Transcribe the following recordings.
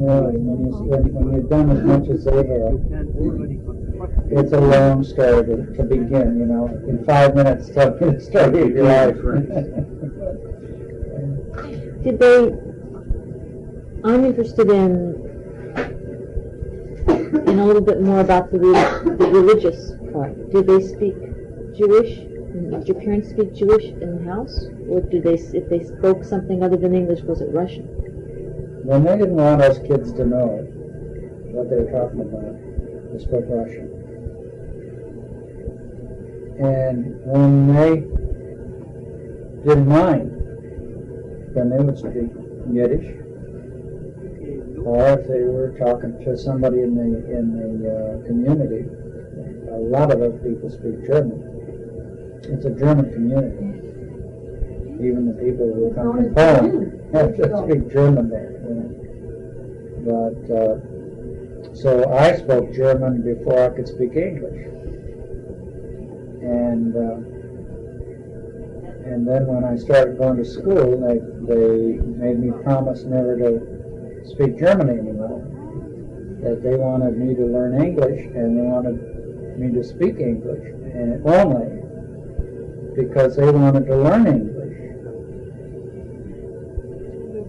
Really, when you've done as much as they have, it's a long story to begin, you know. In 5 minutes, tell me the story of your life. Did they, I'm interested in a little bit more about the religious part. Do they speak Jewish? Did your parents speak Jewish in the house? Or did they, if they spoke something other than English, was it Russian? When they didn't want us kids to know what they were talking about, they spoke Russian. And when they didn't mind, then they would speak Yiddish. Or if they were talking to somebody in the community, a lot of those people speak German. It's a German community. Even the people who come from Poland have to speak German there. You know. But so I spoke German before I could speak English. And then when I started going to school, they made me promise never to speak German anymore. That they wanted me to learn English, and they wanted me to speak English, and only because they wanted to learn English.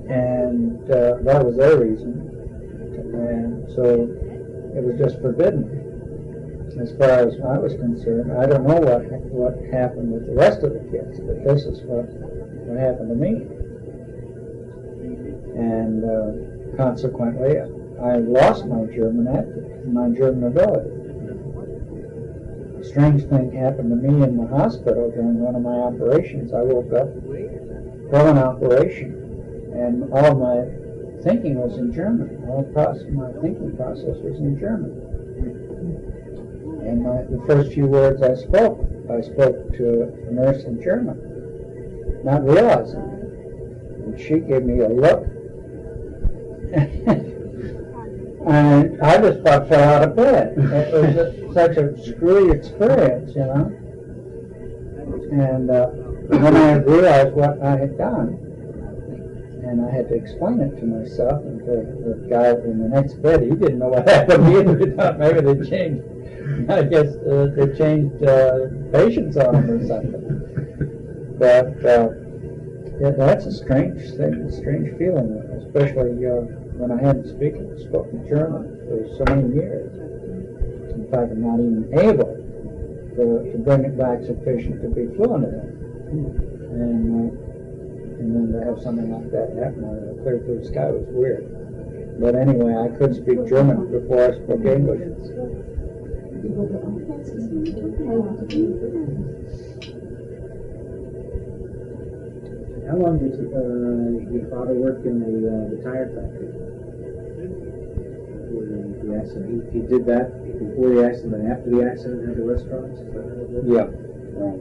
And that was their reason. And so it was just forbidden. As far as I was concerned, I don't know what happened with the rest of the kids, but this is what happened to me. And consequently, I lost my German ability. A strange thing happened to me in the hospital during one of my operations. I woke up from an operation, and all my thinking was in German. My thinking process was in German. And the first few words I spoke to a nurse in German, not realizing it. And she gave me a look. And I just about fell out of bed. It was such a screwy experience, you know. And when I realized what I had done, and I had to explain it to myself and to the guy in the next bed, he didn't know what happened either. He thought maybe they changed. I guess they changed patients on him or something. But yeah, that's a strange thing, a strange feeling, especially when I hadn't spoken German for so many years. In fact, I'm not even able to bring it back sufficient to be fluent in it. And then to have something like that happen out of a clear blue sky was weird. But anyway, I could speak German before I spoke English. How long did your father work in the tire factory? The accident. He did that before the accident and after the accident at the restaurants? Yeah, right.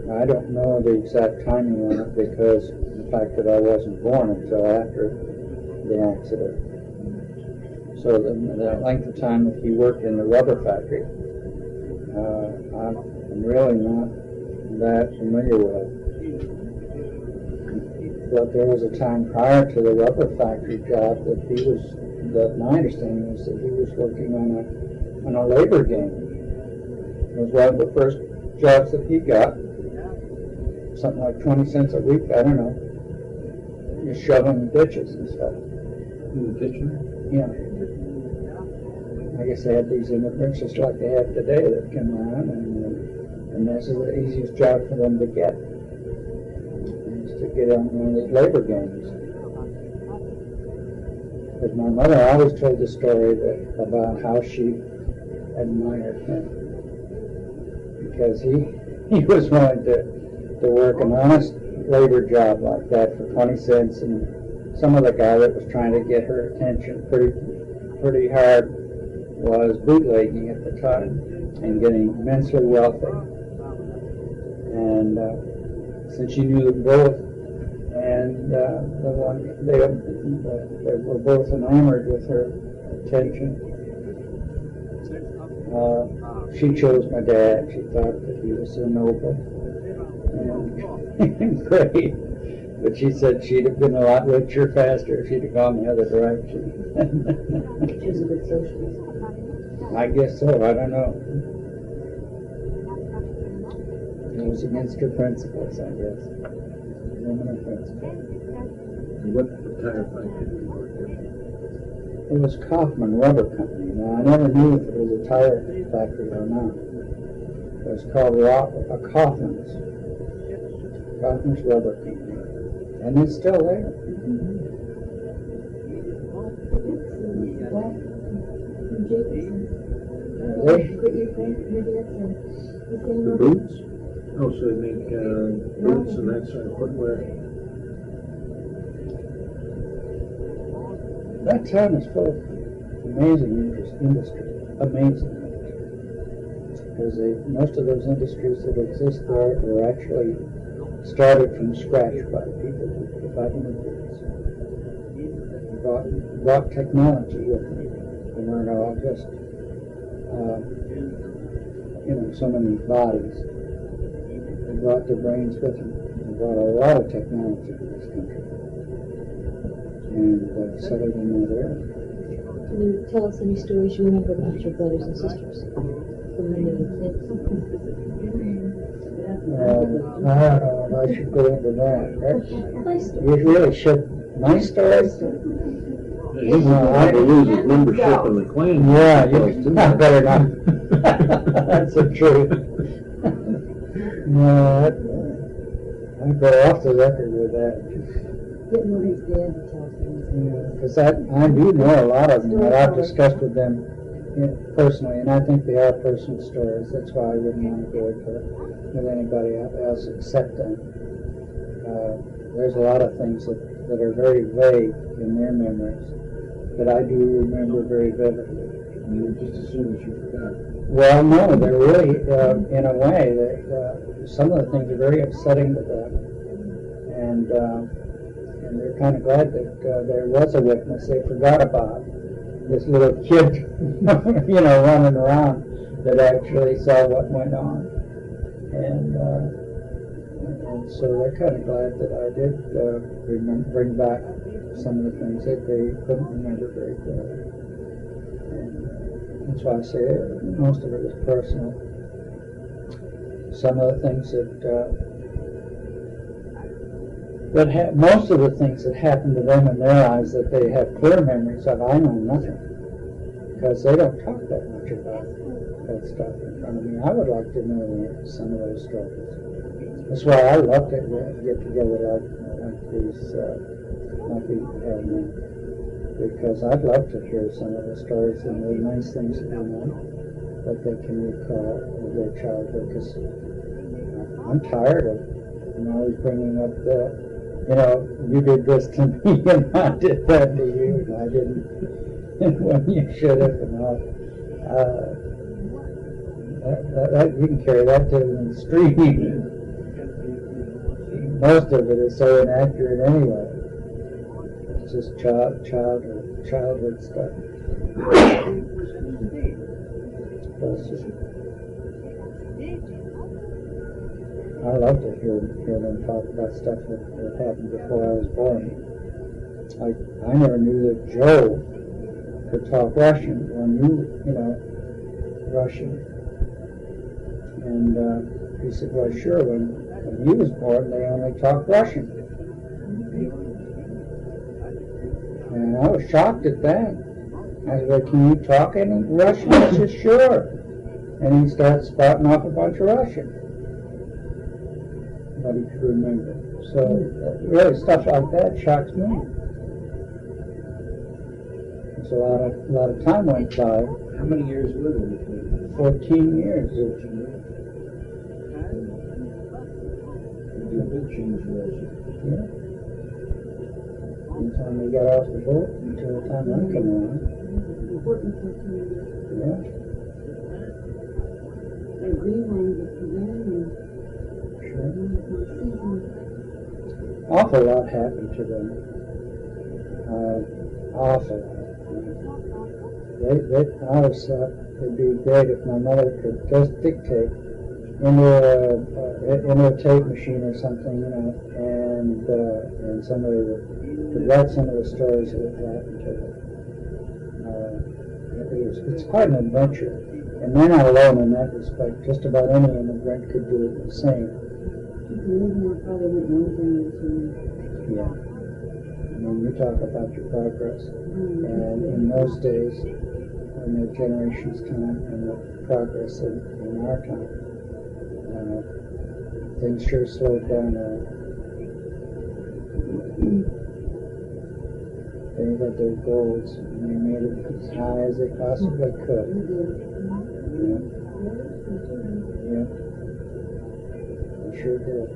I don't know the exact timing on it because of the fact that I wasn't born until after the accident. So the length of time that he worked in the rubber factory, I'm really not that familiar with. But there was a time prior to the rubber factory job that my understanding was that he was working on a labor game. It was one of the first jobs that he got, something like 20 cents a week, I don't know, just shoveling ditches and stuff. In the kitchen? Yeah. I guess they had these immigrants just like they have today that come around, and this is the easiest job for them to get. To get on one of these labor games. Because my mother always told the story about how she admired him. Because he was willing to work an honest labor job like that for 20 cents, and some of the guy that was trying to get her attention pretty hard was bootlegging at the time and getting immensely wealthy. And since she knew them both, and they were both enamored with her attention. She chose my dad. She thought that he was so noble and great. But she said she'd have been a lot richer faster if she'd have gone the other direction. She was a good socialist. I guess so, I don't know. It was against her principles, I guess. Women principles. What tire factory did you work in? It was Kaufman Rubber Company. Now, I never knew if it was a tire factory or not. It was called Kaufman's Rubber Company. And it's still there. The boots? Oh, so they make boots and that sort of footwear. That town is full of amazing industry. Amazing. Because most of those industries that exist there were actually started from scratch by people, by immigrants. Brought technology with them. They weren't all just, so many bodies. They brought their brains with them. They brought a lot of technology to this country. And settled in that area. Can you tell us any stories you remember about your brothers and sisters from when they were kids? I don't know if I should go into that. Nice You stories. really should. My stories? He's not to lose his membership in the Klan. Yeah, you better not. That's the truth. No, I go off the record with that. Getting what his dad tells me. Because I do know a lot of them that I've discussed with them personally, and I think they are personal stories. That's why I wouldn't want to go into it with anybody else except them. There's a lot of things that are very vague in their memories that I do remember very vividly. You just assume that you forgot. Well, no, they're really, in a way, that some of the things are very upsetting to them, and they're kind of glad that there was a witness they forgot about. This little kid, running around that actually saw what went on, and so they're kind of glad that I did bring back some of the things that they couldn't remember very clearly. That's why I say most of it is personal. Some of the things most of the things that happen to them in their eyes that they have clear memories of, I know nothing. Because they don't talk that much about that stuff in front of me. I would like to know some of those stories. That's why I love to get together like these, like we have now. Because I'd love to hear some of the stories and the nice things that they know, that they can recall of their childhood. Because I'm tired of always bringing up you did this to me and I did that to you and I didn't when you should have and all. You can carry that to the extreme. Most of it is so inaccurate anyway. It's just childhood stuff. I love to hear them talk about stuff that happened before I was born. I never knew that Joe could talk Russian or knew, Russian. And he said, well, sure, when he was born, they only talked Russian. And I was shocked at that. I said, well, can you talk any Russian? He said, sure. And he started spouting off a bunch of Russian. But he could remember. So really stuff like that shocks me. It's a lot of time went by. How many years were there between? 14 years. 14 years. You did a big change in Russia. Yeah. From the time we got off the boat until the time I came along. Yeah. Awful lot happened to them. Awful lot. I always thought it'd be great if my mother could just dictate into a tape machine or something, and and somebody would write some of the stories that had happened to them. It's quite an adventure. And they're not alone in that respect. Just about any immigrant could do it the same. Yeah. I mean, you talk about your progress. And in those days, when the generations come and the progress in our time, things sure slowed down. They had their goals, and they made it as high as they possibly could. Yeah. Yeah. They sure did.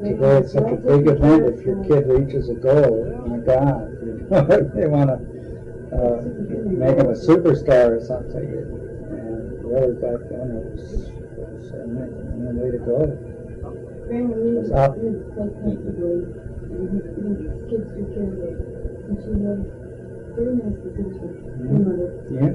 Today it's such a big event if your kid reaches a goal. Oh my God, they want to make him a superstar or something. And really back then it was the way to go. It was up. Yeah.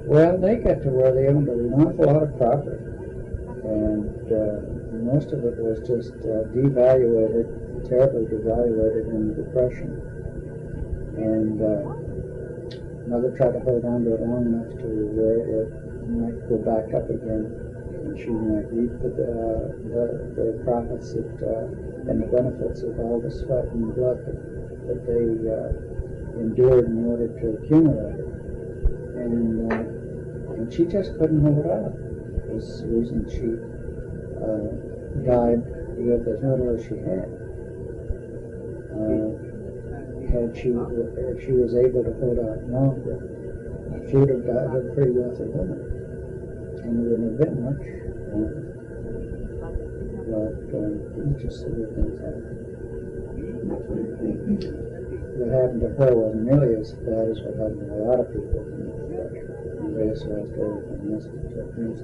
Well, they got to where they owned an awful lot of property, and most of it was just devaluated, terribly devaluated in the Depression. And Mother tried to hold on to it long enough to where it might go back up again, and she might reap the profits and the benefits of all the sweat and blood that they endured in order to accumulate it. And she just couldn't hold out. It was the reason she died with as little as she had. If she was able to hold out longer, she would have died a pretty wealthy woman. And there wouldn't have been much. But just the way things happened. What happened to her wasn't nearly as bad as what happened to a lot of people in the Depression. They lost everything.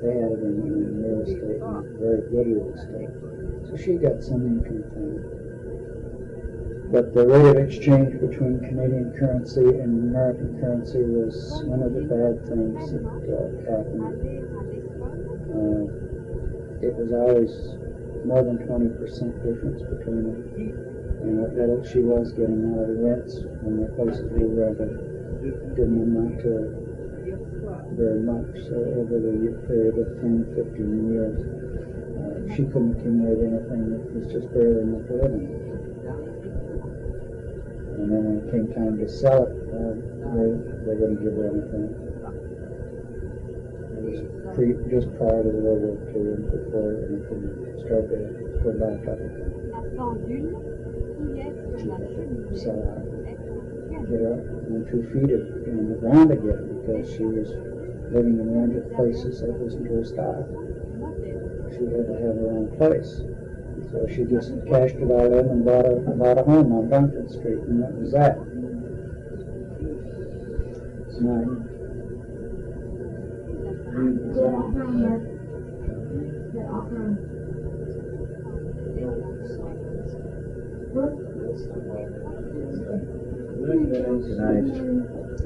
They had it in real estate, very good real estate. So she got some income from it. But the rate of exchange between Canadian currency and American currency was one of the bad things that happened. It was always more than 20% difference between them. And what she was getting out of the rents when the places were rented didn't amount to very much. So over the period of 10, 15 years, she couldn't accumulate anything that was just barely enough to live in. And then when it came time to sell it, they wouldn't give her anything. It was just prior to the World War II and before anything started to go back up again. Sell out, get her on 2 feet in the ground again because she was living in rented places that wasn't her style. She had to have her own place. So she just cashed it all in and bought a home on Duncan Street, and that was that.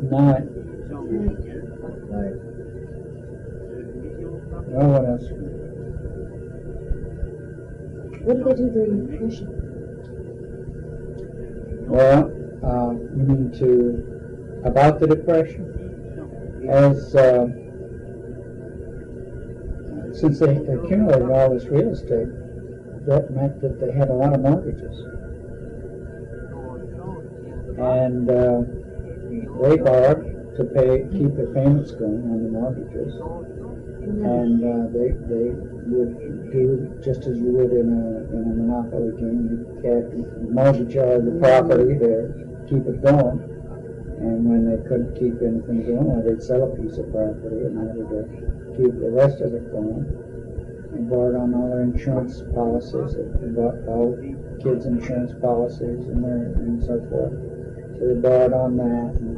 Night. Well, what else? What did they do during the Depression? Well, you mean about the Depression? As since they accumulated all this real estate, that meant that they had a lot of mortgages. And they borrowed to keep their payments going on the mortgages. And they would do just as you would in a monopoly game. You mortgage all the property to keep it going. And when they couldn't keep anything going, well, they'd sell a piece of property in order to keep the rest of it going. And borrowed on all their insurance policies. They bought all kids' insurance policies and so forth. So they borrowed on that. And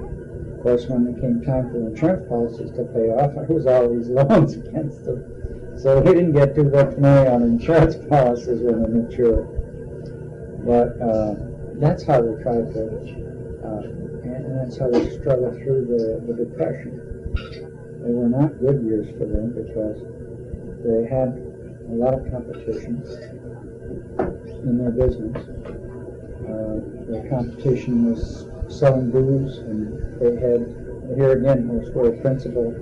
of course, when it came time for the insurance policies to pay off, there was all these loans against them. So they didn't get too much money on insurance policies when they matured. But that's how they tried to, and that's how they struggled through the Depression. They were not good years for them because they had a lot of competition in their business. Their competition was selling booze, and they had, here again was where a principal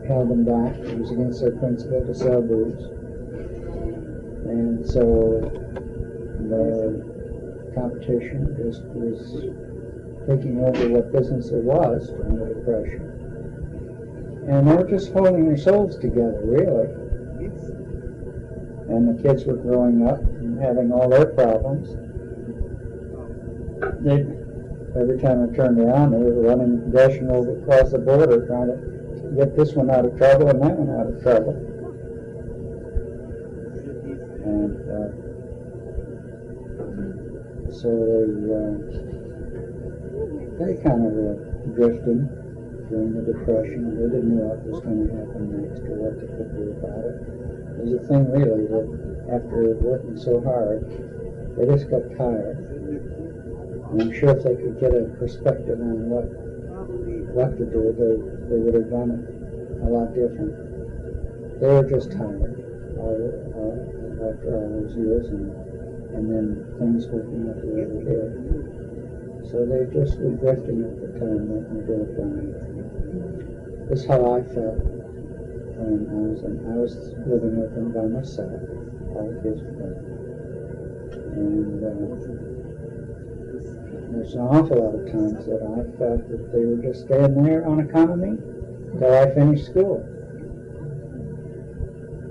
held them back. It was against their principle to sell booze. And so the competition was taking over what business there was during the Depression. And they were just holding their souls together, really. And the kids were growing up and having all their problems. Every time I turned around, they were running, dashing over across the border, trying to get this one out of trouble and that one out of trouble. And so they kind of were drifting during the Depression. They didn't know what was going to happen next or what they could do about it. It was a thing, really, that after working so hard, they just got tired. And I'm sure if they could get a perspective on what to do, they would have done it a lot different. They were just tired after all those years, and then things working out the way they did. So they just were drifting at the time that they were dying. This is how I felt when I was living with them by myself. All the kids were gone. And there's an awful lot of times that I felt that they were just staying there on account of me until I finished school.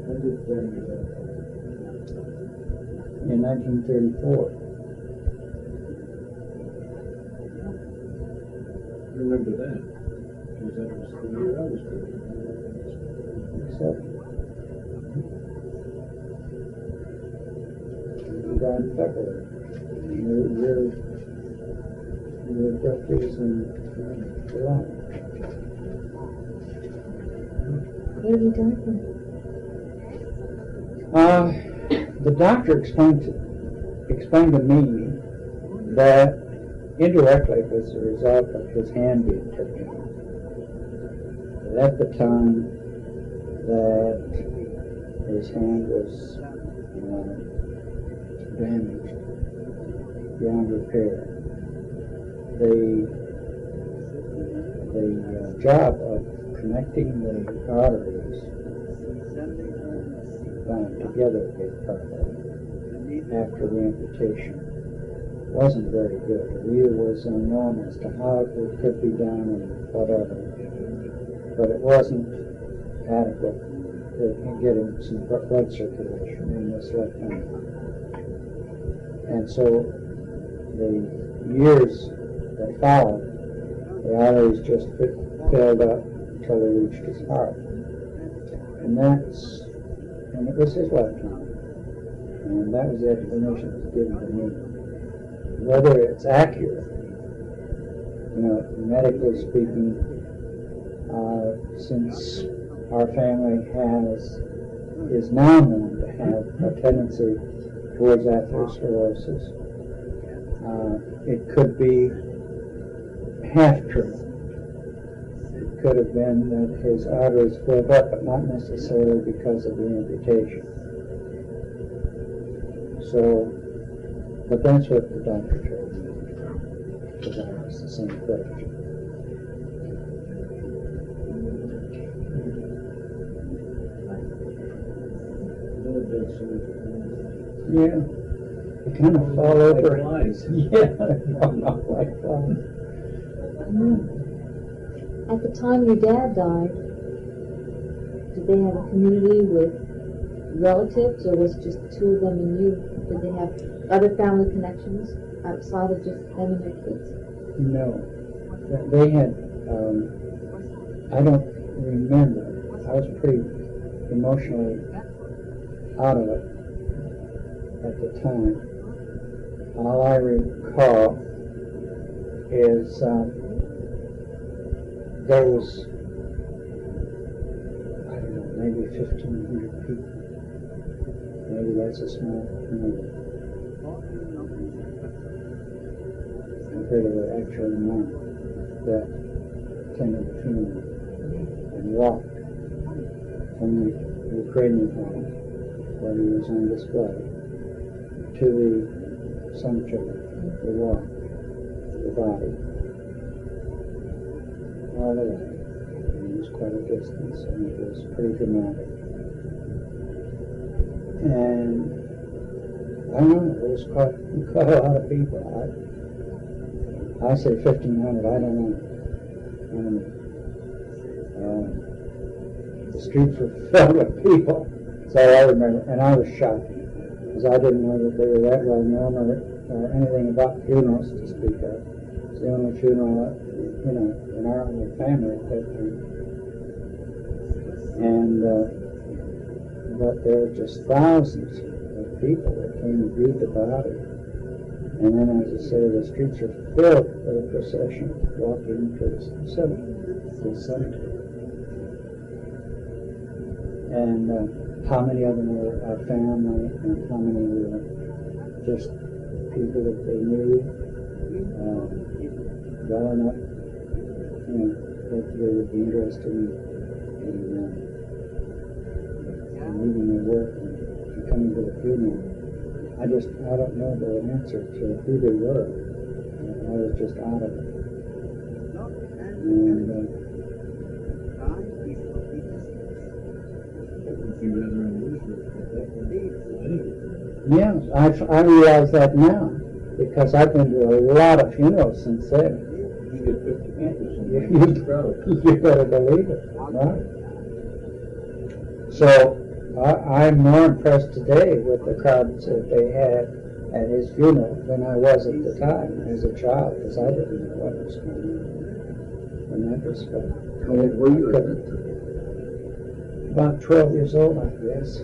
When did In 1934. I remember that? Because that was the year I was born. Except you died in February. Your birthday is in July. Where did he die from? The doctor explained to me that indirectly it was a result of his hand being taken off. At the time that his hand was damaged beyond repair, the job of connecting the arteries together properly after the amputation wasn't very good. It either was unknown as to how it could be done and whatever, but it wasn't adequate to get him some blood circulation in this left hand. And so the years that followed, the arteries just filled up until they reached his heart. And it was his left hand. And that was the explanation that was given to me. Whether it's accurate, medically speaking, since our family is now known to have a tendency towards atherosclerosis, it could be half true. It could have been that his arteries filled up, but not necessarily because of the amputation. So, but that's what the doctor told me, because I asked the same question. Yeah, they kind of fall over. Like flies. Yeah, they fall off like flies. At the time your dad died, did they have a community with relatives, or was it just the two of them and you? Did they have other family connections outside of just them and their kids? No, they had, I don't remember. I was pretty emotionally out of it at the time. All I recall is there was, I don't know, maybe 1,500 people. Maybe that's a small number compared to the actual amount that attended the funeral. and walked from the Ukrainian home where he was on display to the cemetery. He walked the body all the way. And it was quite a distance, and it was pretty dramatic. And I don't know, there was quite a lot of people. I say 1,500, I don't know. The streets were filled with people, so I remember, and I was shocked, because I didn't know that they were that well known or anything about funerals to speak of. It's the only funeral, in our own family at that time. And, but there were just thousands of people that came and viewed the body. And then, as I say, the streets are filled with a procession walking to the cemetery. And how many of them were our family, and how many were just people that they knew well enough, that they would be interested in leaving their work and coming to the funeral. I don't know the answer to who they were. I was just out of it. And yeah, I realize that now, because I've been to a lot of funerals since then. You better believe it, right? So I'm more impressed today with the crowds that they had at his funeral than I was at the time as a child, because I didn't know what was going on in that respect. How old were you at that time? About 12 years old, I guess.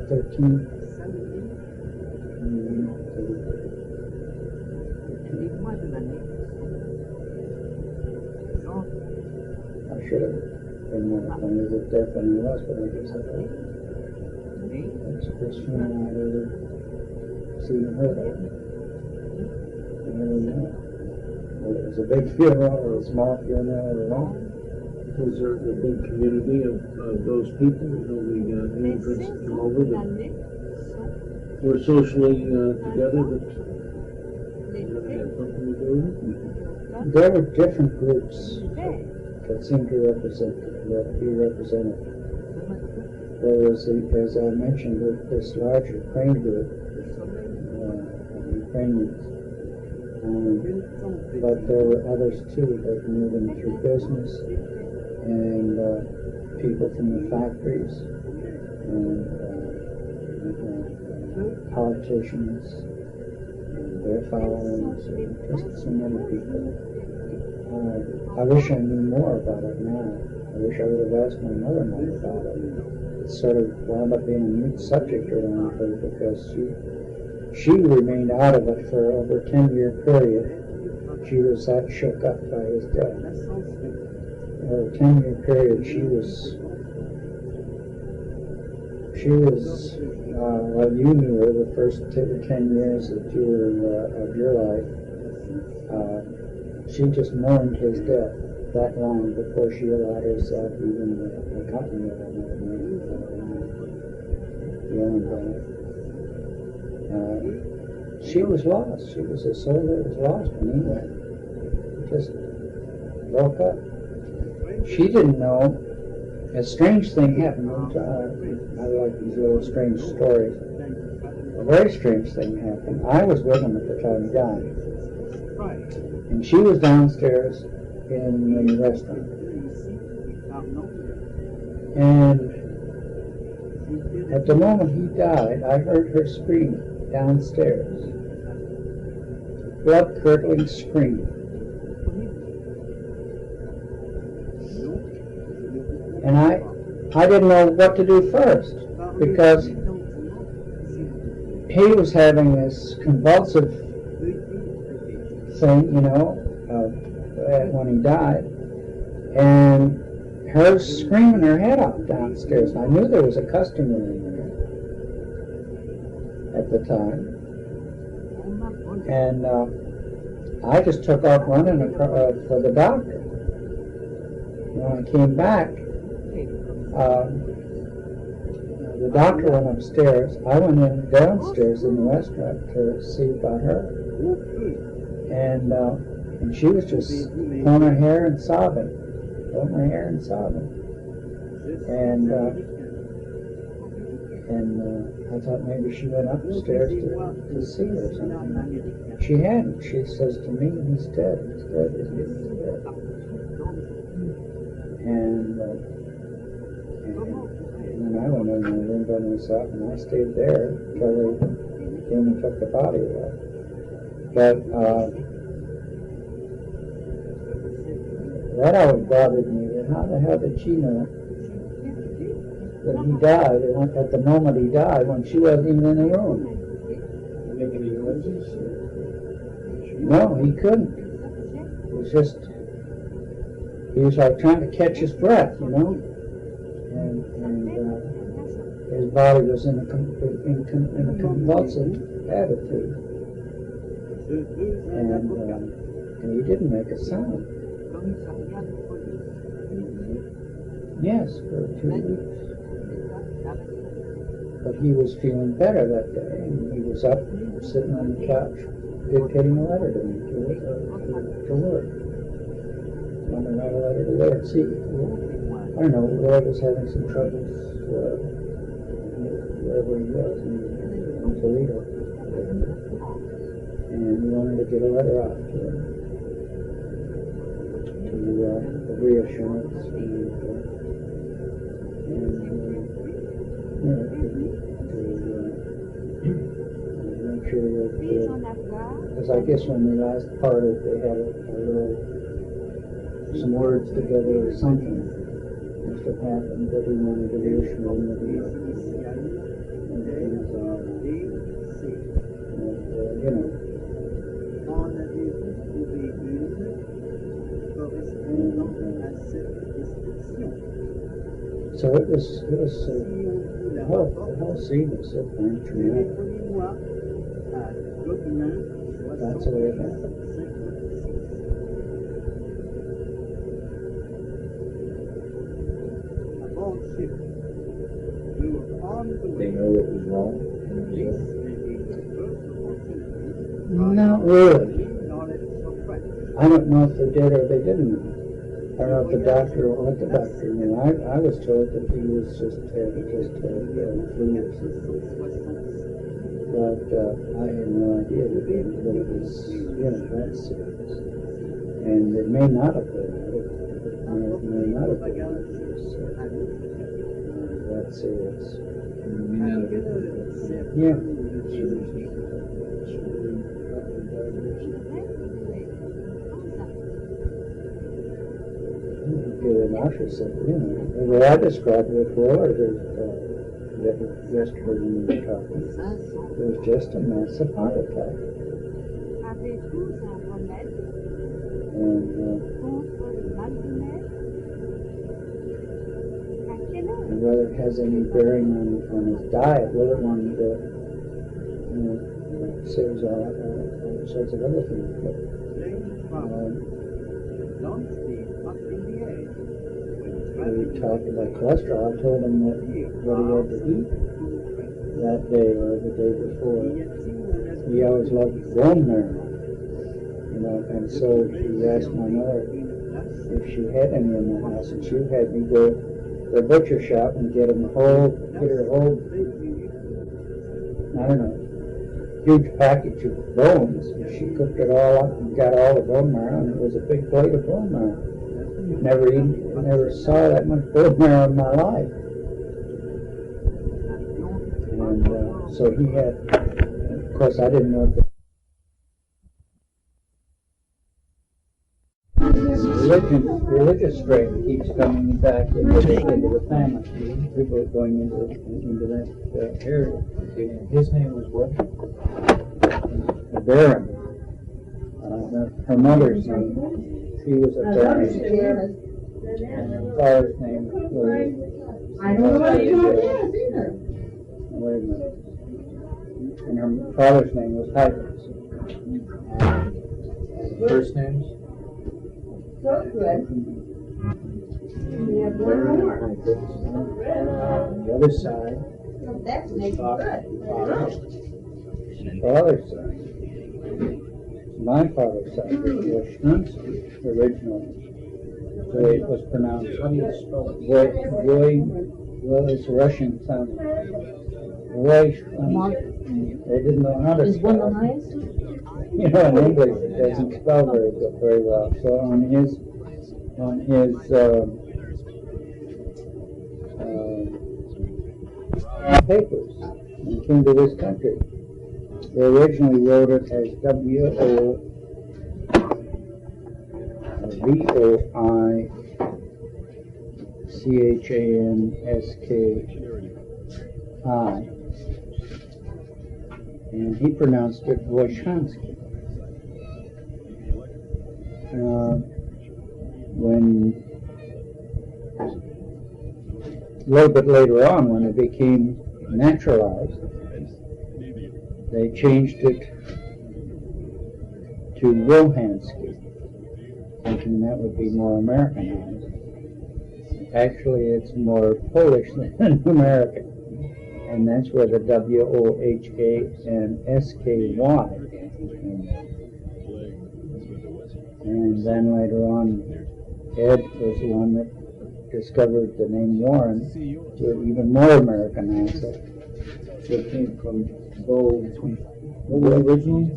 13. I should have been more acquainted with death than I was, but I guess I thought that's the first funeral I'd ever seen or heard of. I never know whether it was a big funeral or a small funeral or what. Was there a big community of those people, the immigrants that come over that were socially together that had something to do with it? There were different groups that seemed to be represented. There was, as I mentioned, this large Ukraine group of Ukrainians. But there were others too that knew them through business, and people from the factories, and politicians, and their followings, and just so many people. I wish I knew more about it now. I wish I would have asked my mother more about it. It sort of wound up being a mute subject around her, because she remained out of it for over a 10-year period. She was that shook up by his death. Over a 10-year period, she was well, you knew her the first 10 years that you were of your life. She just mourned his death that long before she allowed herself even to accompany it another minute. She was lost. She was a soul that was lost when he went. Just woke up. She didn't know. A strange thing happened. I like these little strange stories. A very strange thing happened. I was with him at the time he died. And she was downstairs in the restaurant. And at the moment he died, I heard her scream downstairs. Blood-curdling scream. And I didn't know what to do first, because he was having this convulsive thing, when he died, and her screaming her head off downstairs. And I knew there was a customer in there at the time. And I just took off running for the doctor. When I came back, the doctor went upstairs. I went in downstairs in the restaurant to see about her. And she was just pulling her hair and sobbing. Pulling her hair and sobbing. And I thought maybe she went upstairs to see her or something. She hadn't. She says to me, he's dead, he's dead, he's dead. And then I went in my room by myself and I stayed there until they came and took the body away. But that always bothered me. How the hell did she know that he died, and at the moment he died, when she wasn't even in the room? No, he couldn't. It was just, he was like trying to catch his breath, you know, and his body was in a convulsive attitude, and he didn't make a sound. Yes, for 2 weeks. But he was feeling better that day, and he was up, sitting on the couch, dictating a letter to me to work. Wanted to write a letter to work. See, I don't know, Lloyd was having some troubles wherever he was in Toledo, and he wanted to get a letter out to reassurance make sure that, because I guess when they last parted, they had some words together or something must have happened that he wanted to reassure them that he you know. So it was the whole scene was so traumatic. That's the way it happened. They know what was wrong? Not really. I don't know if they did or they didn't know. I don't know if the doctor or what the doctor knew. I was told that he was just had flu. But I had no idea that it was, that serious. And it may not have been. It may not have been that serious. Yeah. The doctor said, the way I described it before, yesterday when we were talking, it was just a massive heart attack. And whether it has any bearing on his diet, whether one saves all sorts of other things. But, we talked about cholesterol. I told him what he had to eat that day or the day before. He always loved bone marrow, and so he asked my mother if she had any in the house, and she had me go to the butcher shop and get her a whole, I don't know, huge package of bones. She cooked it all up and got all the bone marrow, and it was a big plate of bone marrow. Never saw that much bone marrow in my life. And so he had, of course I didn't know if the religious strain keeps coming back into the family. People are going into that area. His name was what? Baron. Her mother's name. She was a Baron. And her father's name was... I don't know what you want to Wait a minute. And her father's name was Hydrans. First names? So good. On the other side, Father's side. My father's side was Voikhansky originally. The way it was pronounced. how do you spell it? Well, it's Russian sounding. Voikhansky. They didn't know how to Is one spell the it. highest? You know, in English it doesn't spell very well. So on his papers when he came to this country, they originally wrote it as Voikhanski, and he pronounced it Voikhansky. When a little bit later on, when it became naturalized, they changed it to Voikhansky, thinking that would be more Americanized. Actually, it's more Polish than American, and that's where the WOHK and SKY came. And then later on, Ed was the one that discovered the name Warren to even more Americanized it. So it came from what was it originally?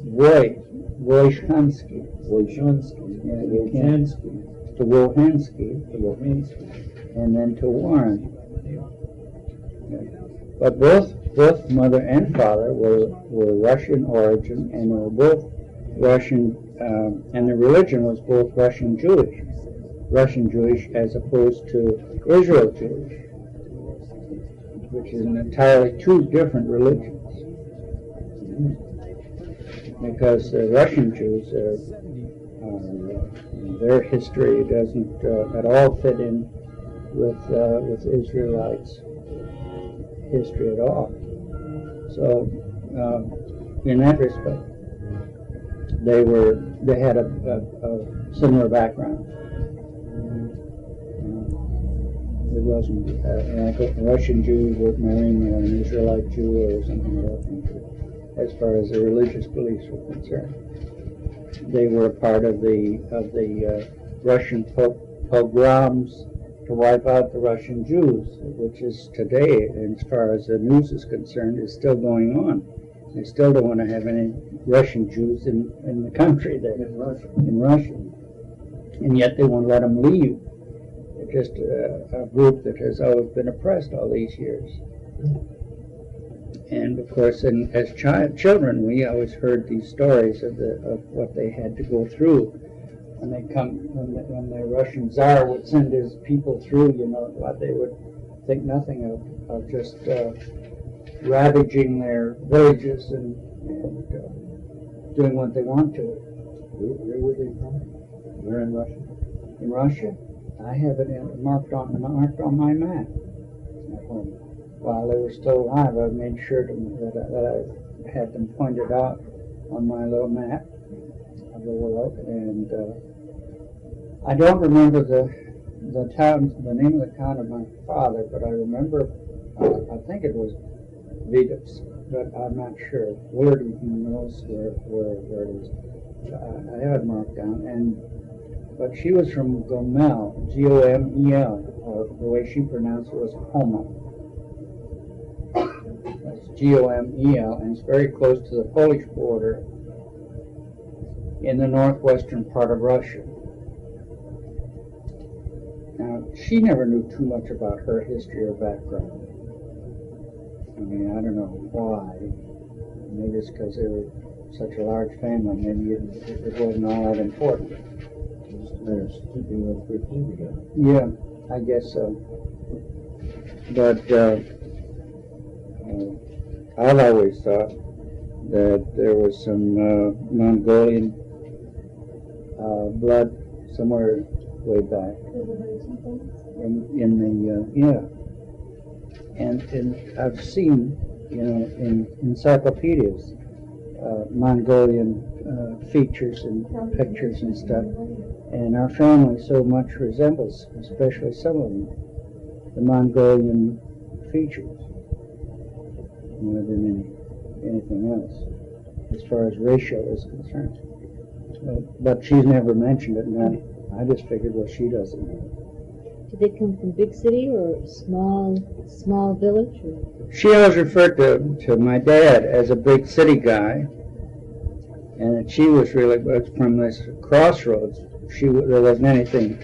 Voikhansky. Voikhansky. Yeah, Voikhansky. to Voikhansky, and then to Warren. But both mother and father were Russian origin, and they were both Russian, and the religion was both Russian Jewish as opposed to Israel Jewish, which is entirely two different religions. Because the Russian Jews, their history doesn't at all fit in with Israelites' history at all. So, in that respect, they had a similar background. It wasn't like a Russian Jew was marrying an Israelite Jew or something like that. As far as the religious beliefs were concerned, they were a part of the Russian pogroms to wipe out the Russian Jews, which is today, as far as the news is concerned, is still going on. They still don't want to have any Russian Jews in the country there, in Russia. And yet they won't let them leave. They're just a group that has always been oppressed all these years. And of course, as children, we always heard these stories of what they had to go through when the Russian Tsar would send his people through. You know, what they would think nothing of just ravaging their villages and doing what they want to it. Where were they from? Where in Russia? In Russia, I have it marked on my map at home. While they were still alive, I made sure that I had them pointed out on my little map of the world. And I don't remember the name of the town of my father, but I remember, I think it was Vitebsk, but I'm not sure. Willard knows where it is. I have it marked down, but she was from Gomel, Gomel, or the way she pronounced it was Homo. That's Gomel, and it's very close to the Polish border in the northwestern part of Russia. Now, she never knew too much about her history or background. I mean, I don't know why. Maybe it's because they were such a large family. Maybe it wasn't all that important. They're keeping those 13 together. Yeah, I guess so. But I've always thought that there was some Mongolian blood somewhere way back in the and I've seen, you know, in encyclopedias Mongolian features and pictures and stuff. And our family so much resembles, especially some of them, the Mongolian features more than anything else, as far as racial is concerned. But she's never mentioned it, and I just figured, well, she doesn't know. Did they come from big city or small village? Or? She always referred to my dad as a big city guy, and that she was really from this crossroads. There wasn't anything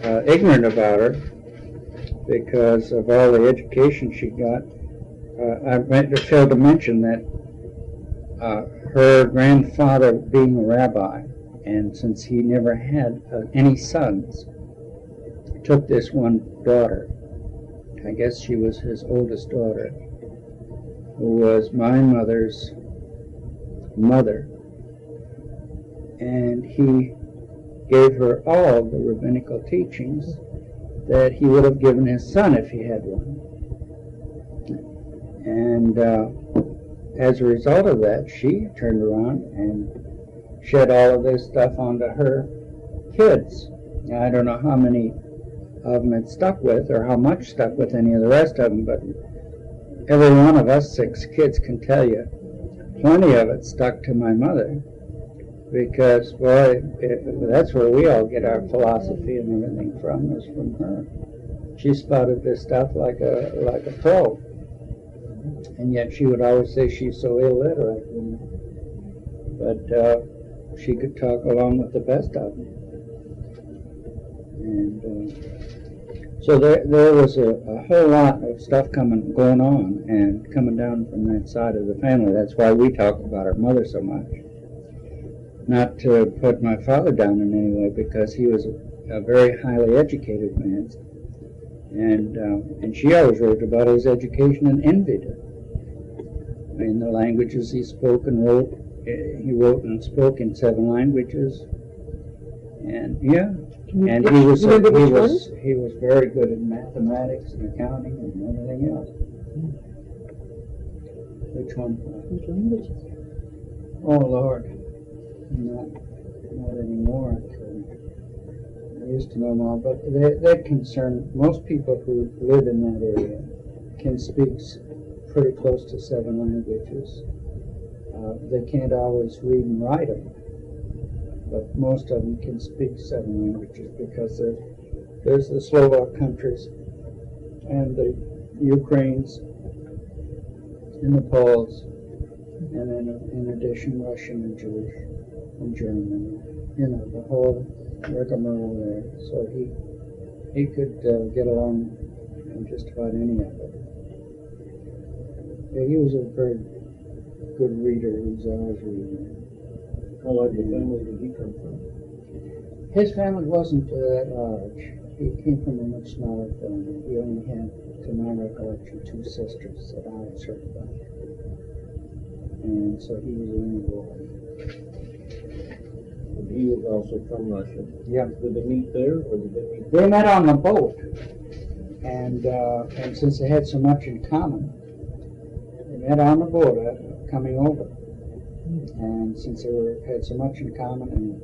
ignorant about her because of all the education she got. I failed to mention that her grandfather being a rabbi, and since he never had any sons, took this one daughter. I guess she was his oldest daughter, who was my mother's mother, and he gave her all the rabbinical teachings that he would have given his son if he had one. And as a result of that, she turned around and shed all of this stuff onto her kids. Now, I don't know how many of them it stuck with, or how much stuck with any of the rest of them, but every one of us 6 kids can tell you plenty of it stuck to my mother, because, boy, that's where we all get our philosophy and everything from, is from her. She spouted this stuff like a pro, and yet she would always say she's so illiterate, but she could talk along with the best of them. And so there was a whole lot of stuff going on and coming down from that side of the family. That's why we talk about our mother so much. Not to put my father down in any way, because he was a very highly educated man, and she always wrote about his education and envied it. I mean, the languages he spoke and wrote, he wrote and spoke in 7 languages, and yeah. And he was very good in mathematics and accounting and everything else. Which one? Which languages? Oh Lord, not anymore. I used to know them all, but that concern most people who live in that area can speak pretty close to 7 languages. They can't always read and write them, but most of them can speak 7 languages, because there's the Slovak countries and the Ukraines and the Poles, and then in addition Russian and Jewish and German, the whole rigmarole there. So he could get along in just about any of it. Yeah, he was a very good reader. He was always reading. How large a family did he come from? His family wasn't that large. He came from a much smaller family. He only had, to my recollection, 2 sisters that I had heard about. And so he was the only boy. And he was also from Russia. Yeah. Did they meet there, or did they meet? They met on the boat, and since they had so much in common, they met on the boat coming over. And since they had so much in common and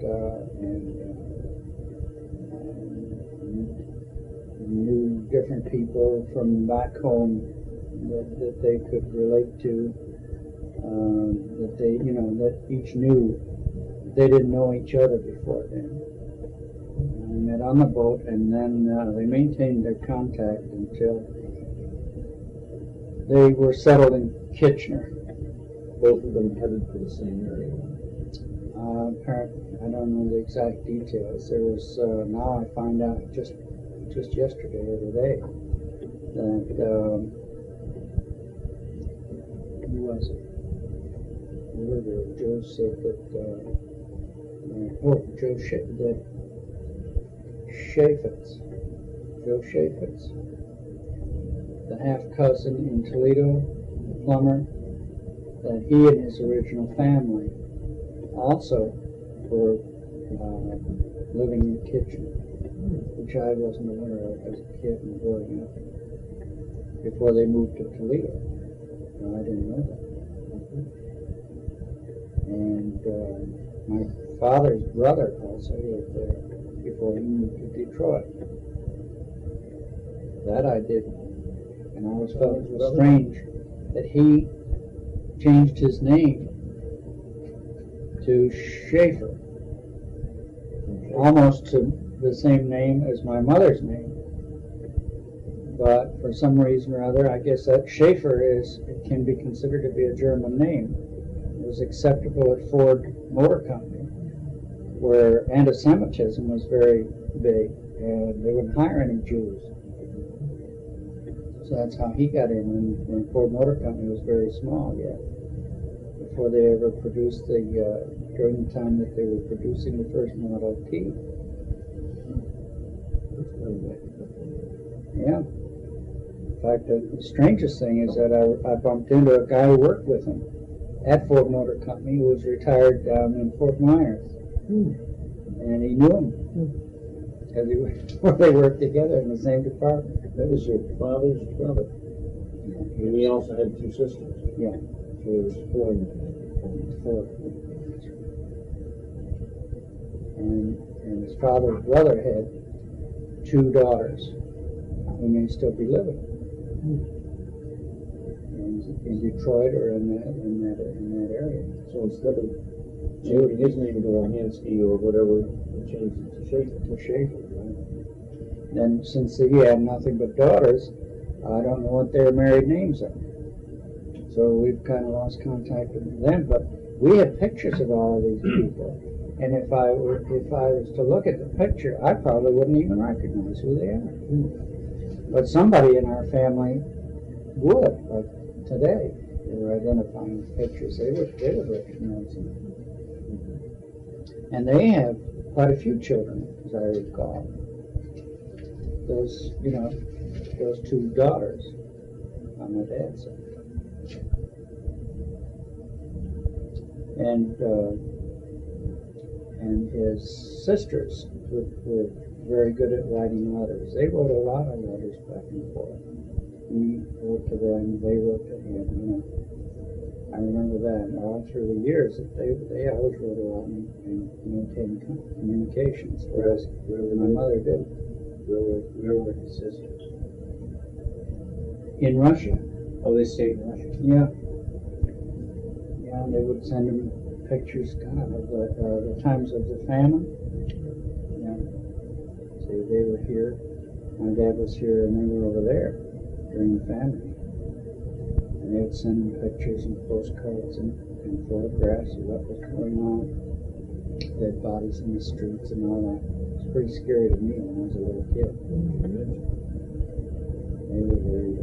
knew different people from back home that they could relate to, that they, that each knew they didn't know each other before then. They met on the boat, and then they maintained their contact until they were settled in Kitchener. Both of them headed for the same area? I don't know the exact details. There was, now I find out just yesterday or today that, who was it? Joe said that, Joe Chaffetz, the half-cousin in Toledo, the plumber, that he and his original family also were living in Kitchener, which I wasn't aware of as a kid and growing up, before they moved to Toledo. I didn't know that. My father's brother also lived there before he moved to Detroit. That I didn't. And I always felt it was strange that he changed his name to Schaefer, almost to the same name as my mother's name. But for some reason or other, I guess that Schaefer it can be considered to be a German name. It was acceptable at Ford Motor Company, where anti-Semitism was very big, and they wouldn't hire any Jews. So that's how he got in when Ford Motor Company was very small yet, before they ever produced during the time that they were producing the first Model T. Yeah. In fact, the strangest thing is that I bumped into a guy who worked with him at Ford Motor Company who was retired down in Fort Myers. And he knew him. Because they worked together in the same department. That was your father's brother. And he also had two sisters. Yeah. So it was four in the family. Four. And his father's brother had two daughters who may still be living in Detroit or in that area. So instead of changing his name to Voikhansky or whatever, he changed it to Schaefer. To Schaefer, right? And since he had nothing but daughters, I don't know what their married names are. So we've kind of lost contact with them. But we have pictures of all of these people. And if I was to look at the picture, I probably wouldn't even recognize who they are. But somebody in our family would, like today. They were identifying pictures. They would recognize them. And they have quite a few children, as I recall. Those two daughters on my dad's side. And his sisters were very good at writing letters. They wrote a lot of letters back and forth. He wrote to them, they wrote to him, I remember that all through the years that they always wrote a lot and maintained communications, whereas my mother didn't. Where were his sisters? In Russia. Oh, they stayed in Russia? Yeah. Yeah, and they would send him pictures kind of the times of the famine. Yeah. So they were here. My dad was here and they were over there during the famine. And they would send him pictures and postcards and photographs of what was going on. Dead bodies in the streets and all that. It was pretty scary to me when I was a little kid. They were very...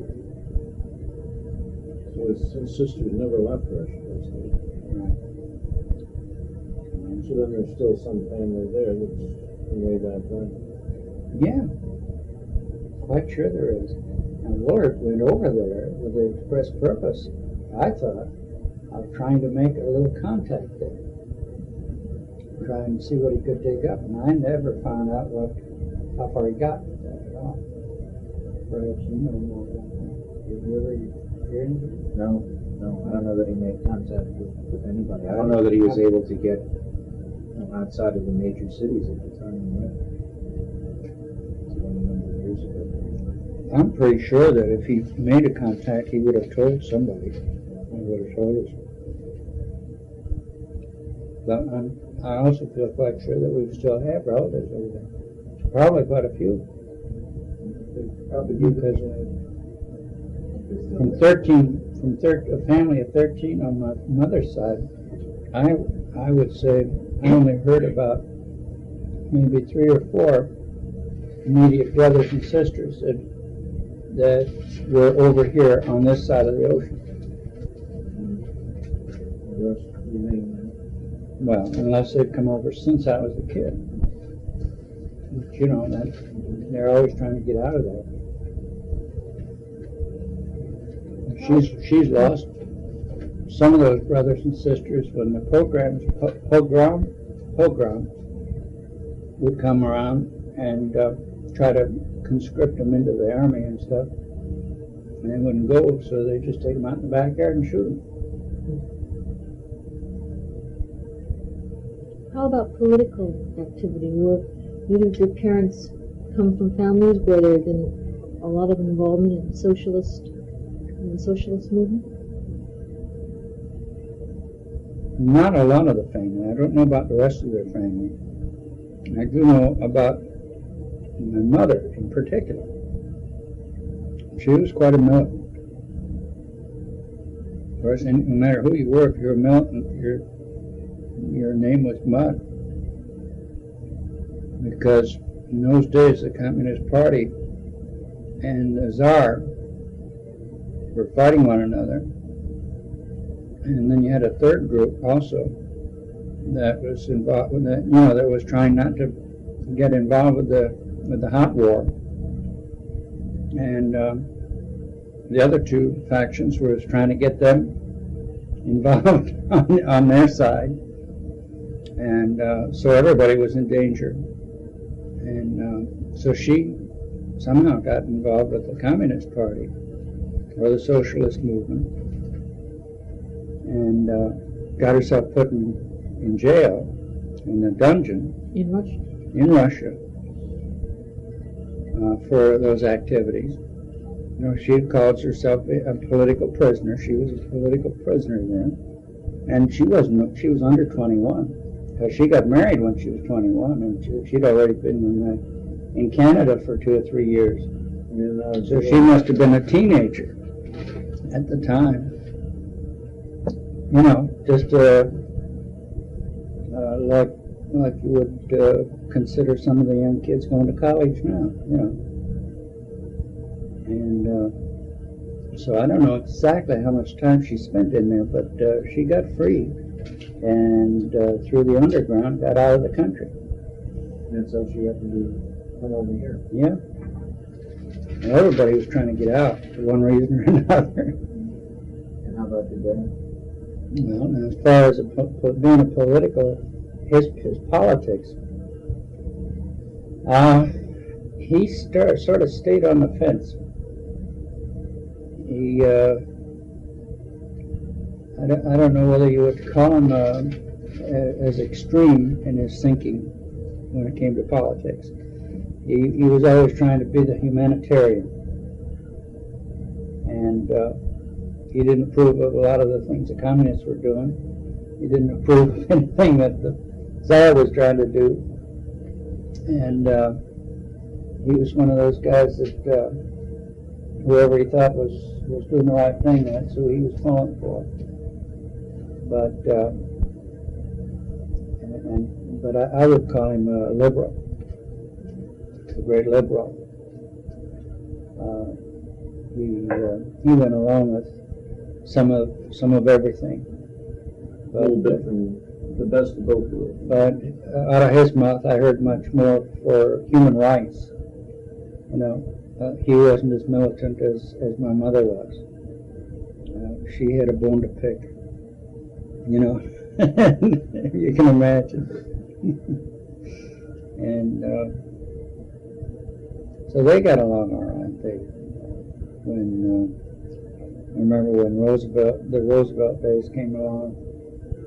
So his sisters never left Russia. Right. So then there's still some family there that's way back then. Yeah. Quite sure there is. And Lord went over there with the express purpose, I thought, of trying to make a little contact there. Trying to see what he could dig up. And I never found out how far he got with that at all. Perhaps you know more about that. Did you ever hear anything? No, I don't know that he made contact with anybody. I don't know that he was able to get outside of the major cities at the time he went. It's been a number of years ago. I'm pretty sure that if he made a contact, he would have told somebody. He would have told us. But I also feel quite sure that we still have relatives over there. Probably quite a few. Probably because from a family of 13 on my mother's side, I would say I only heard about maybe 3 or 4 immediate brothers and sisters that were over here on this side of the ocean. The rest remain Well, unless they've come over since I was a kid. But, you know, they're always trying to get out of there. She's lost some of those brothers and sisters when the pogrom would come around and try to conscript them into the army and stuff. And they wouldn't go, so they just take them out in the backyard and shoot them. How about political activity? Were either of your parents come from families where there had been a lot of involvement in the socialist movement? Not a lot of the family. I don't know about the rest of their family. I do know about my mother in particular. She was quite a militant. Of course, no matter who you were, if you're a militant, your name was Mud. Because in those days, the Communist Party and the Tsar were fighting one another. And then you had a third group also that was involved with that, that was trying not to get involved with the hot war. And the other two factions were trying to get them involved on their side. And so everybody was in danger. And so she somehow got involved with the Communist Party or the socialist movement, and got herself put in jail, in a dungeon In Russia? For those activities. She calls herself a political prisoner. She was a political prisoner then, and she was under 21. She got married when she was 21, and she'd already been in Canada for 2 or 3 years. So she must have been a teenager at the time. Just like you would consider some of the young kids going to college now. And so I don't know exactly how much time she spent in there, but she got free. And through the underground, got out of the country. And so she had to come over here. Yeah. And everybody was trying to get out for one reason or another. And how about your dad? Well, as far as being a political, his politics, he sort of stayed on the fence. He I don't know whether you would call him as extreme in his thinking when it came to politics. He was always trying to be the humanitarian, and he didn't approve of a lot of the things the communists were doing. He didn't approve of anything that the Tsar was trying to do, and he was one of those guys that whoever he thought was doing the right thing, that's who he was pulling for. But I would call him a liberal, a great liberal. He went along with some of everything. A little bit from the best of both worlds. But out of his mouth, I heard much more for human rights. He wasn't as militant as my mother was. She had a bone to pick. You can imagine. And so they got along all right. I remember when the Roosevelt days came along,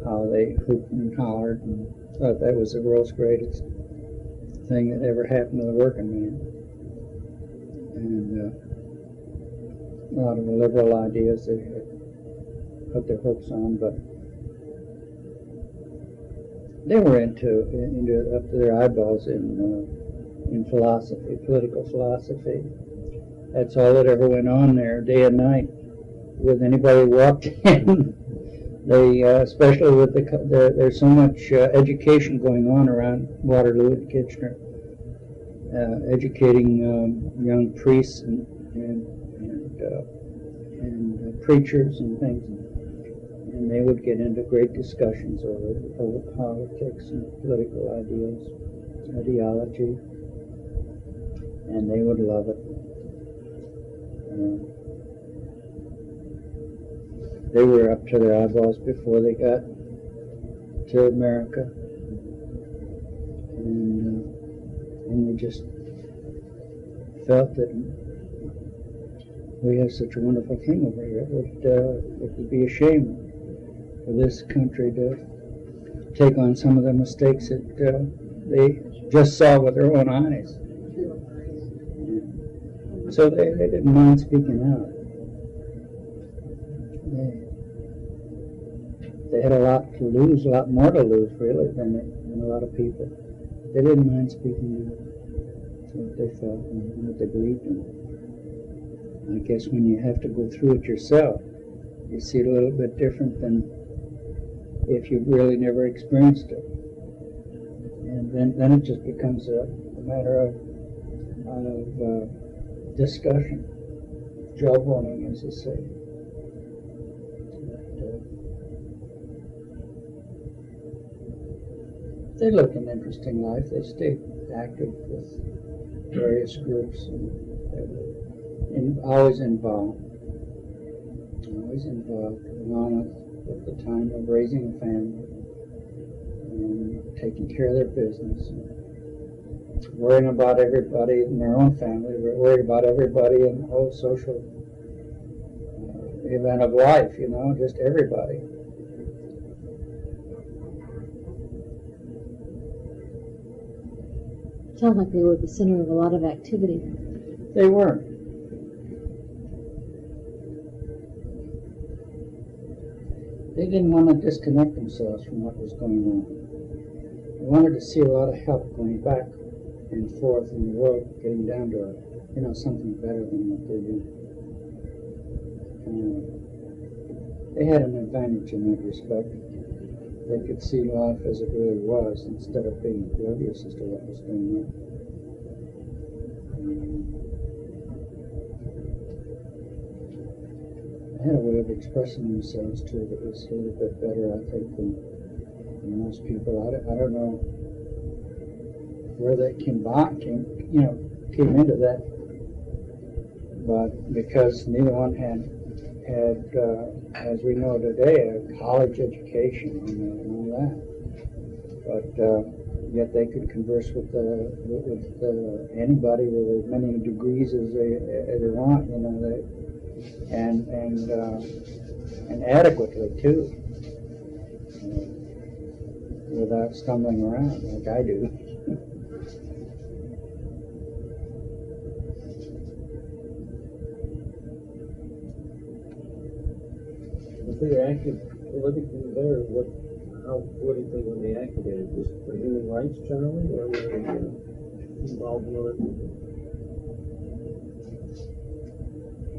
how they hooped and hollered and thought that was the world's greatest thing that ever happened to the working man. And a lot of the liberal ideas they put their hopes on, but they were into up to their eyeballs in philosophy, political philosophy. That's all that ever went on there, day and night. With anybody who walked in, they especially with there's so much education going on around Waterloo and Kitchener, educating young priests and preachers and things. And they would get into great discussions over politics and political ideology, and they would love it. They were up to their eyeballs before they got to America, and they just felt that we have such a wonderful thing over here. It would be a shame for this country take on some of the mistakes that they just saw with their own eyes. So they didn't mind speaking out. They had a lot to lose, a lot more to lose, really, than a lot of people. They didn't mind speaking out. That's what they felt and what they believed in. I guess when you have to go through it yourself, you see it a little bit different than if you've really never experienced it. And then it just becomes a matter of discussion, jawboning, as they say. They lived an interesting life. They stayed active with various groups and always involved. Along with the time of raising a family and taking care of their business, and worrying about everybody in their own family, worried about everybody in the whole social event of life, just everybody. Sounds like they were the center of a lot of activity. They were. They didn't want to disconnect themselves from what was going on. They wanted to see a lot of help going back and forth in the world, getting down to something better than what they do. They had an advantage in that respect. They could see life as it really was instead of being oblivious as to what was going on. They had a way of expressing themselves too that was a little bit better, I think, than most people. I don't know where they came into that, but because neither one had as we know today, a college education and all that. But yet they could converse with anybody with as many degrees as they want, and adequately too, without stumbling around like I do. If they were active politically there, how politically were they activated? Just for human rights generally, or were they involved in other people?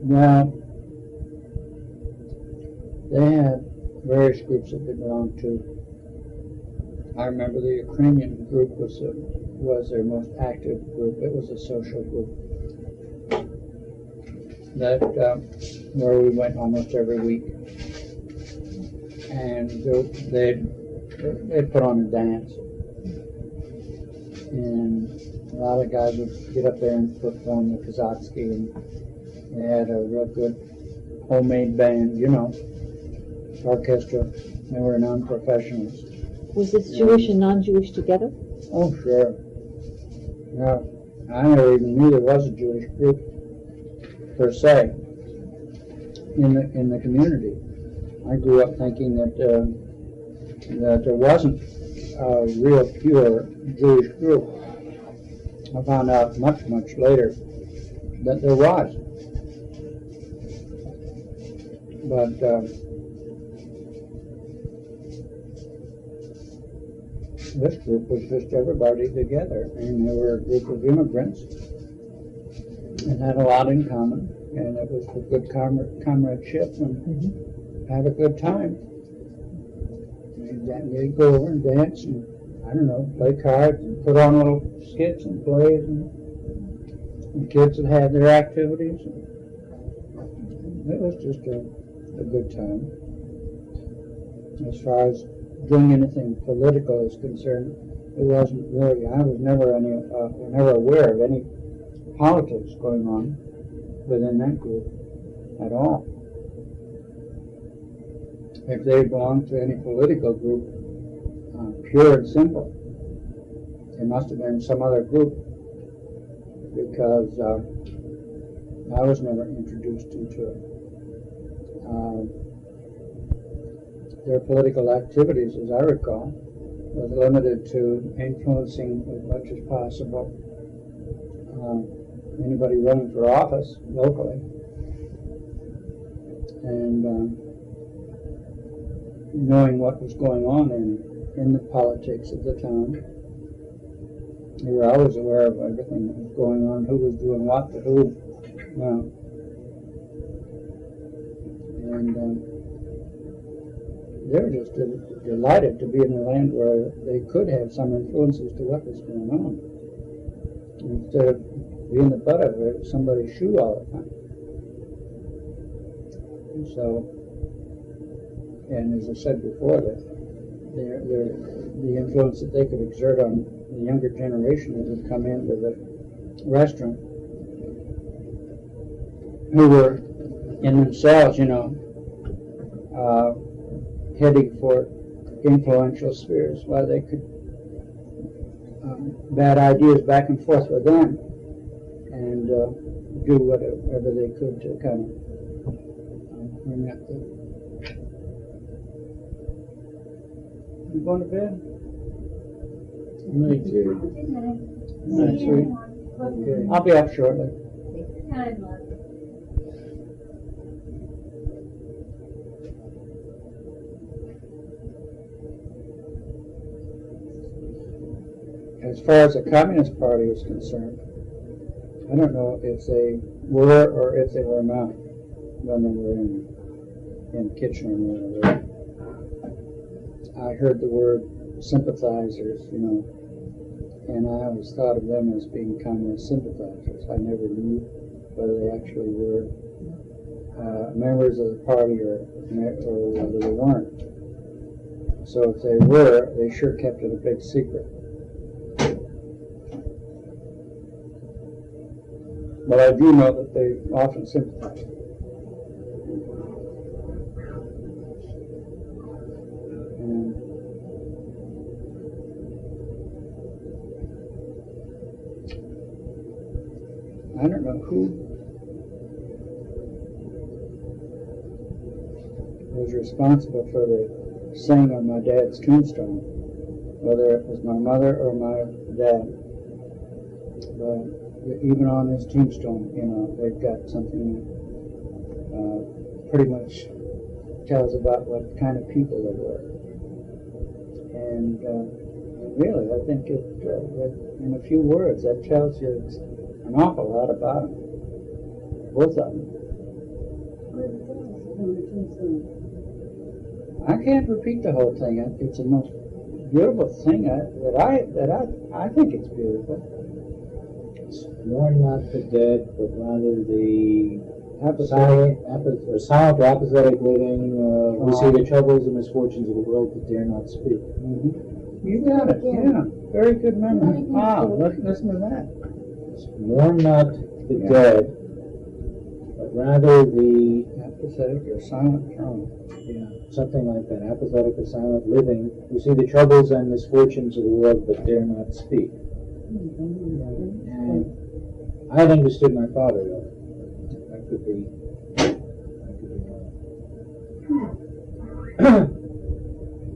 Now, they had various groups that they belonged to. I remember the Ukrainian group was their most active group. It was a social group that where we went almost every week. And they'd put on a dance, and a lot of guys would get up there and perform the Voikhansky, and they had a real good homemade band, orchestra. They were non-professionals. Was this Jewish and non-Jewish together? Oh, sure. No, I never even knew there was a Jewish group per se in the community. I grew up thinking that there wasn't a real pure Jewish group. I found out much later that there was. But this group was just everybody together, and they were a group of immigrants and had a lot in common, and it was for good comradeship and have a good time. They'd go over and dance and, play cards and put on little skits and plays, and the kids would have their activities. It was just a good time. As far as doing anything political is concerned, it wasn't really. I was never aware of any politics going on within that group at all. If they belonged to any political group, pure and simple, it must have been some other group, because I was never introduced into it. Their political activities, as I recall, was limited to influencing as much as possible anybody running for office locally, and knowing what was going on in the politics of the town. We were always aware of everything that was going on, who was doing what to who. And they were just delighted to be in a land where they could have some influence as to what was going on, instead of being the butt of somebody's shoe all the time. So, and as I said before, that the influence that they could exert on the younger generation that would come into the restaurant, who were in themselves, heading for influential spheres, while they could bat ideas back and forth with them and do whatever they could to kind of bring up the. You going to bed? Me too. Night, sweet. Okay. I'll be up shortly. As far as the Communist Party is concerned, I don't know if they were or if they were not when they were in Kitchener. I heard the word sympathizers, and I always thought of them as being communist sympathizers. I never knew whether they actually were members of the party or whether they weren't. So if they were, they sure kept it a big secret. But I do know that they often sympathize. And I don't know who was responsible for the saying on my dad's tombstone, whether it was my mother or my dad. But even on his tombstone, they've got something that pretty much tells about what kind of people they were. And really, I think in a few words, that tells you an awful lot about them, both of them. I can't repeat the whole thing. It's the most beautiful thing that I think it's beautiful. Mourn not the dead, but rather the silent or apathetic living, who see the troubles and misfortunes of the world but dare not speak. Mm-hmm. You got it, yeah. Very good memory. Wow, listen to that. Mourn not the dead, but rather the apathetic or silent throne. Yeah, something like that. Apathetic or silent living, who see the troubles and misfortunes of the world but dare not speak. And I had understood my father, though. I could be wrong.